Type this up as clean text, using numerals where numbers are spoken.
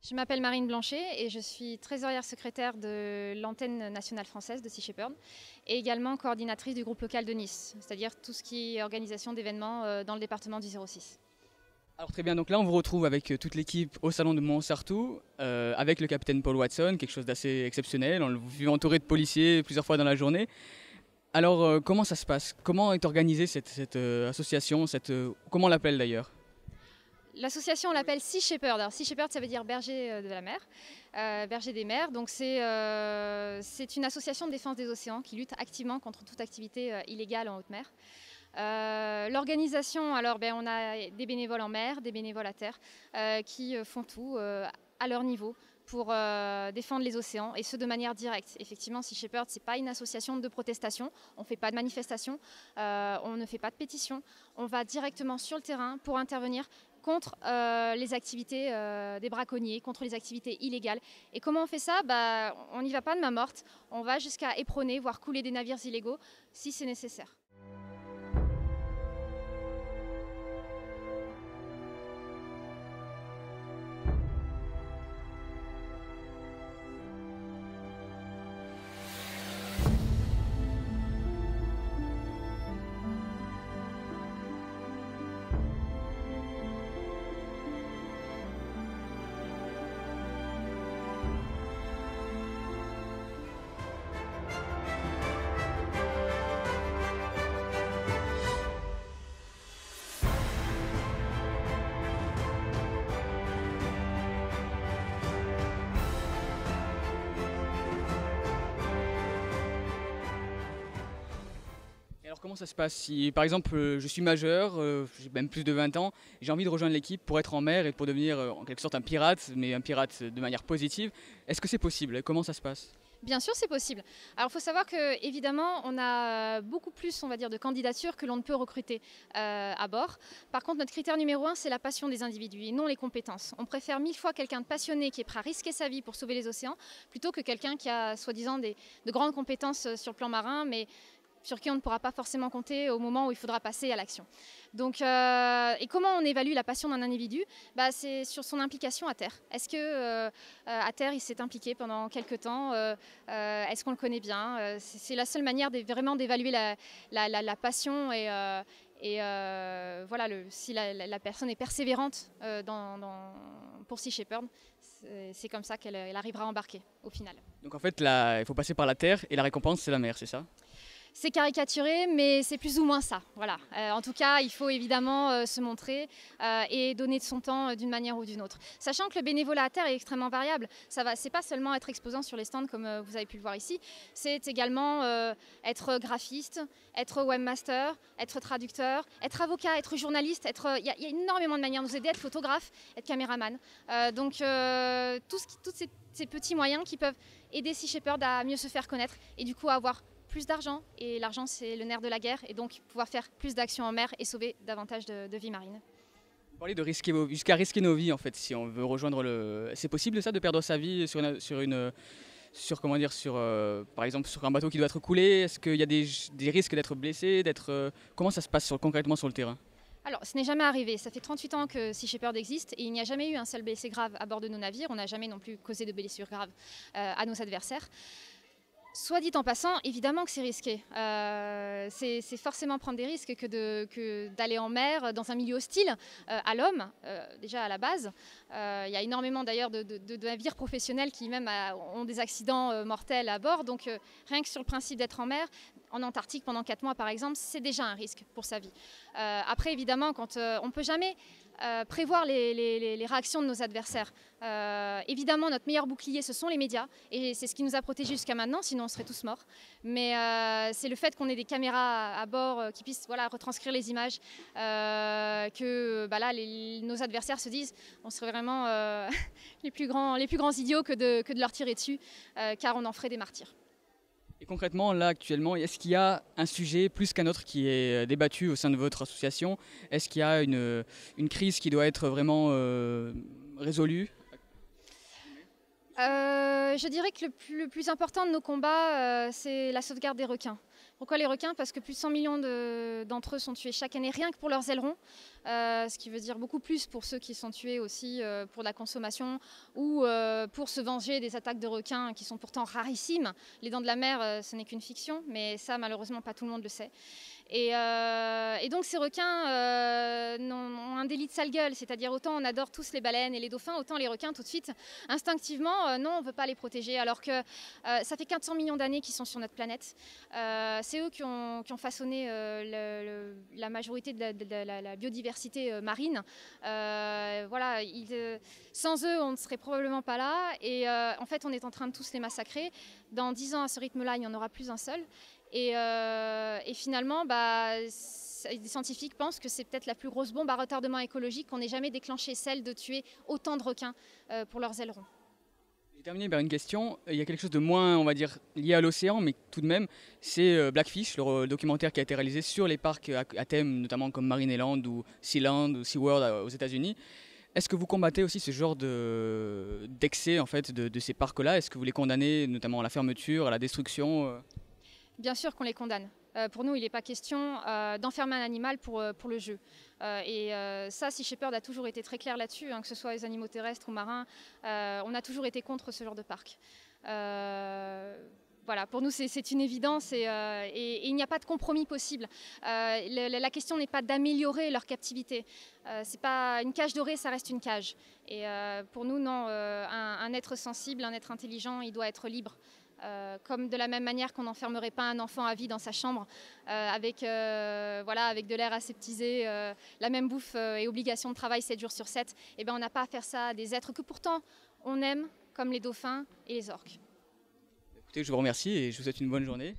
Je m'appelle Marine Blanchet et je suis trésorière secrétaire de l'antenne nationale française de Sea Shepherd et également coordinatrice du groupe local de Nice, c'est-à-dire tout ce qui est organisation d'événements dans le département du 06. Alors très bien, donc là on vous retrouve avec toute l'équipe au salon de Montsartou, avec le capitaine Paul Watson, quelque chose d'assez exceptionnel, on le vu entouré de policiers plusieurs fois dans la journée. Alors comment ça se passe? Comment est organisée cette association, comment on l'appelle d'ailleurs? L'association, on l'appelle Sea Shepherd. Alors, Sea Shepherd, ça veut dire berger de la mer, berger des mers. Donc c'est une association de défense des océans qui lutte activement contre toute activité illégale en haute mer. L'organisation, alors on a des bénévoles en mer, des bénévoles à terre, qui font tout à leur niveau pour défendre les océans, et ce de manière directe. Effectivement, Sea Shepherd, ce n'est pas une association de protestation, on ne fait pas de manifestation, on ne fait pas de pétition, on va directement sur le terrain pour intervenir contre les activités des braconniers, contre les activités illégales. Et comment on fait ça? On n'y va pas de main morte, on va jusqu'à éperonner, voire couler des navires illégaux si c'est nécessaire. Alors comment ça se passe si par exemple je suis majeur, j'ai même plus de 20 ans, j'ai envie de rejoindre l'équipe pour être en mer et pour devenir en quelque sorte un pirate, mais un pirate de manière positive, est-ce que c'est possible? Comment ça se passe? Bien sûr, c'est possible. Alors, il faut savoir que, évidemment, on a beaucoup plus, on va dire, de candidatures que l'on ne peut recruter à bord. Par contre, notre critère numéro 1, c'est la passion des individus et non les compétences. On préfère 1000 fois quelqu'un de passionné qui est prêt à risquer sa vie pour sauver les océans, plutôt que quelqu'un qui a, soi-disant, de grandes compétences sur le plan marin, mais sur qui on ne pourra pas forcément compter au moment où il faudra passer à l'action. Donc, et comment on évalue la passion d'un individu? C'est sur son implication à terre. Est-ce que à terre il s'est impliqué pendant quelques temps? Est-ce qu'on le connaît bien? C'est la seule manière vraiment d'évaluer la passion et voilà, si la personne est persévérante pour Sea Shepherd, c'est comme ça qu'elle arrivera à embarquer au final. Donc en fait là, il faut passer par la terre et la récompense c'est la mer, c'est ça? C'est caricaturé, mais c'est plus ou moins ça. Voilà. En tout cas, il faut évidemment se montrer et donner de son temps d'une manière ou d'une autre. Sachant que le bénévolat à terre est extrêmement variable. C'est pas seulement être exposant sur les stands comme vous avez pu le voir ici, c'est également être graphiste, être webmaster, être traducteur, être avocat, être journaliste. Il y a énormément de manières de nous aider, être photographe, être caméraman. Donc tous ces petits moyens qui peuvent aider Sea Shepherd à mieux se faire connaître et du coup à avoir plus d'argent, et l'argent c'est le nerf de la guerre, et donc pouvoir faire plus d'actions en mer et sauver davantage de vies marines. Vous parlez de risquer jusqu'à risquer nos vies en fait si on veut rejoindre C'est possible ça de perdre sa vie comment dire, par exemple sur un bateau qui doit être coulé? Est-ce qu'il y a des risques d'être blessé, comment ça se passe concrètement sur le terrain? Alors, ce n'est jamais arrivé. Ça fait 38 ans que Sea Shepherd existe et il n'y a jamais eu un seul blessé grave à bord de nos navires. On n'a jamais non plus causé de blessures graves à nos adversaires. Soit dit en passant, évidemment que c'est risqué. C'est forcément prendre des risques que d'aller en mer dans un milieu hostile à l'homme, déjà à la base. Il y a énormément d'ailleurs de navires professionnels qui même ont des accidents mortels à bord. Donc rien que sur le principe d'être en mer, en Antarctique pendant 4 mois par exemple, c'est déjà un risque pour sa vie. Après évidemment, on ne peut jamais prévoir les réactions de nos adversaires. Évidemment, notre meilleur bouclier, ce sont les médias, et c'est ce qui nous a protégés jusqu'à maintenant, sinon on serait tous morts. Mais c'est le fait qu'on ait des caméras à bord qui puissent retranscrire les images, que là, nos adversaires se disent on serait vraiment les plus grands idiots que de leur tirer dessus, car on en ferait des martyrs. Et concrètement, là actuellement, est-ce qu'il y a un sujet plus qu'un autre qui est débattu au sein de votre association? Est-ce qu'il y a une crise qui doit être vraiment résolue? Je dirais que le plus important de nos combats, c'est la sauvegarde des requins. Pourquoi les requins? Parce que plus de 100 millions d'entre eux sont tués chaque année, rien que pour leurs ailerons. ce qui veut dire beaucoup plus pour ceux qui sont tués aussi pour la consommation ou pour se venger des attaques de requins qui sont pourtant rarissimes. Les dents de la mer, ce n'est qu'une fiction, mais ça, malheureusement, pas tout le monde le sait. Et donc ces requins ont un délit de sale gueule, c'est-à-dire autant on adore tous les baleines et les dauphins, autant les requins tout de suite, instinctivement, non, on ne veut pas les protéger, alors que ça fait 400 millions d'années qu'ils sont sur notre planète. C'est eux qui ont façonné la majorité de la biodiversité marine. Voilà, sans eux, on ne serait probablement pas là. Et en fait, on est en train de tous les massacrer. Dans 10 ans, à ce rythme-là, il n'y en aura plus un seul. Et finalement, les scientifiques pensent que c'est peut-être la plus grosse bombe à retardement écologique qu'on ait jamais déclenchée, celle de tuer autant de requins pour leurs ailerons. J'ai terminé par une question. Il y a quelque chose de moins, on va dire, lié à l'océan, mais tout de même, c'est Blackfish, le documentaire qui a été réalisé sur les parcs à thème, notamment comme Marineland ou Sealand ou SeaWorld aux États-Unis. Est-ce que vous combattez aussi ce genre d'excès en fait, de ces parcs-là? Est-ce que vous les condamnez, notamment à la fermeture, à la destruction? Bien sûr qu'on les condamne. Pour nous, il n'est pas question d'enfermer un animal pour le jeu. Ça, Sea Shepherd a toujours été très clair là-dessus, que ce soit les animaux terrestres ou marins. On a toujours été contre ce genre de parc. Voilà, pour nous, c'est une évidence et il n'y a pas de compromis possible. La question n'est pas d'améliorer leur captivité. C'est pas une cage dorée, ça reste une cage. Et pour nous, non, un être sensible, un être intelligent, il doit être libre. Comme de la même manière qu'on n'enfermerait pas un enfant à vie dans sa chambre avec de l'air aseptisé, la même bouffe et obligation de travail 7 jours sur 7, eh ben, on n'a pas à faire ça à des êtres que pourtant on aime, comme les dauphins et les orques. Écoutez, je vous remercie et je vous souhaite une bonne journée.